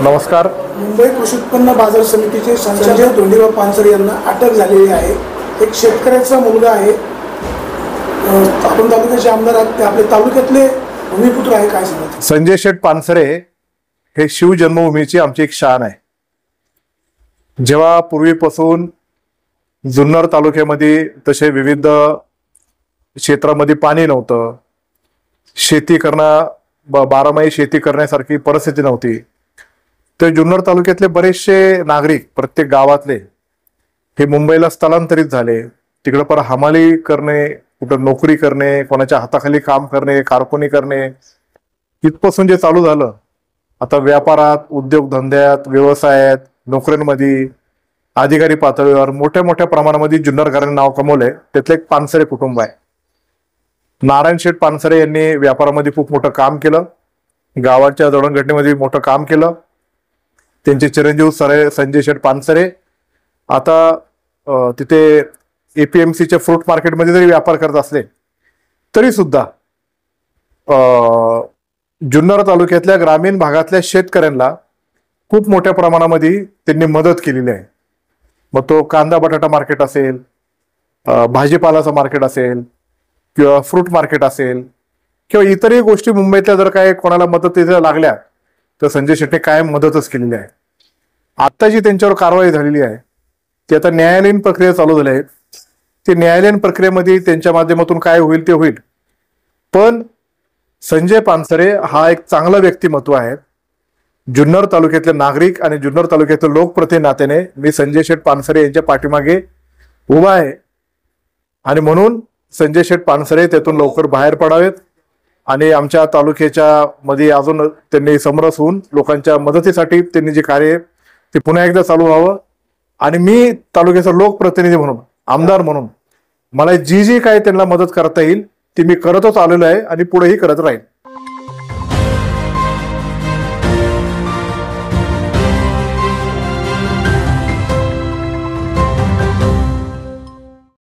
नमस्कार. मुंबई कृषी उत्पन्न बाजार समितीचे संचालक धोंडीराव पानसरे यांना अटक झालेली आहे. एक शेतकऱ्याचा मुलगा आहे. आपण तालुक्याचे आमदार आहात, ते आपल्या तालुक्यातले भूमिपुत्र आहे. काय सांगतात? संजय शेठ पानसरे हे शिव जन्मभूमीची आमची एक शान आहे. जेव्हा पूर्वीपासून जुन्नर तालुक्यामध्ये तसे विविध क्षेत्रामध्ये पाणी नव्हतं, शेती करणं बारामाही शेती करण्यासारखी परिस्थिती नव्हती, तर जुन्नर तालुक्यातले बरेचसे नागरिक प्रत्येक गावातले हे मुंबईला स्थलांतरित झाले. तिकडे पर हमाली करणे, कुठं नोकरी करणे, कोणाच्या हाताखाली काम करणे, कारकुनी करणे, इथपासून जे चालू झालं आता व्यापारात, उद्योगधंद्यात, व्यवसायात, नोकऱ्यांमध्ये, अधिकारी पातळीवर मोठ्या मोठ्या प्रमाणामध्ये जुन्नरकरांनी नाव कमवलंय. त्यातलं एक पानसरे कुटुंब आहे. नारायण शेठ पानसरे यांनी व्यापारामध्ये खूप मोठं काम केलं, गावाच्या जडणघडणीमध्ये मोठं काम केलं. त्यांचे चिरंजीव संजय शेठ पानसरे आता तिथे एपीएमसीच्या फ्रूट मार्केटमध्ये जरी व्यापार करत असले तरी सुद्धा जुन्नर तालुक्यातल्या ग्रामीण भागातल्या शेतकऱ्यांना खूप मोठ्या प्रमाणामध्ये त्यांनी मदत केलेली आहे. मग तो कांदा बटाटा मार्केट असेल, भाजीपालाचं मार्केट असेल, किंवा फ्रूट मार्केट असेल, किंवा इतरही गोष्टी मुंबईतल्या जर काय कोणाला मदतीला लागल्या तर संजय शेट्टी कायम मदतच केलेली आहे. आता जी त्यांच्यावर कारवाई झालेली आहे ती आता न्यायालयीन प्रक्रिया चालू झाली आहे. ते न्यायालयीन प्रक्रियेमध्ये त्यांच्या माध्यमातून काय होईल ते होईल. पण संजय पानसरे हा एक चांगला व्यक्तिमत्व आहे. जुन्नर तालुक्यातले नागरिक आणि जुन्नर तालुक्यातले लोकप्रतिनिधी नात्याने मी संजय शेठ पानसरे यांच्या पाठीमागे उभा आहे आणि म्हणून संजय शेठ पानसरे त्यातून लवकर बाहेर पडावेत आणि आमच्या तालुक्याच्या मध्ये अजून त्यांनी समरस होऊन लोकांच्या मदतीसाठी त्यांनी जे कार्य ते पुन्हा एकदा चालू व्हावं. आणि मी तालुक्याचा लोकप्रतिनिधी म्हणून, आमदार म्हणून मला जी जी काही त्यांना मदत करता येईल ती मी करतच आलेलो आहे आणि पुढेही करत राहील.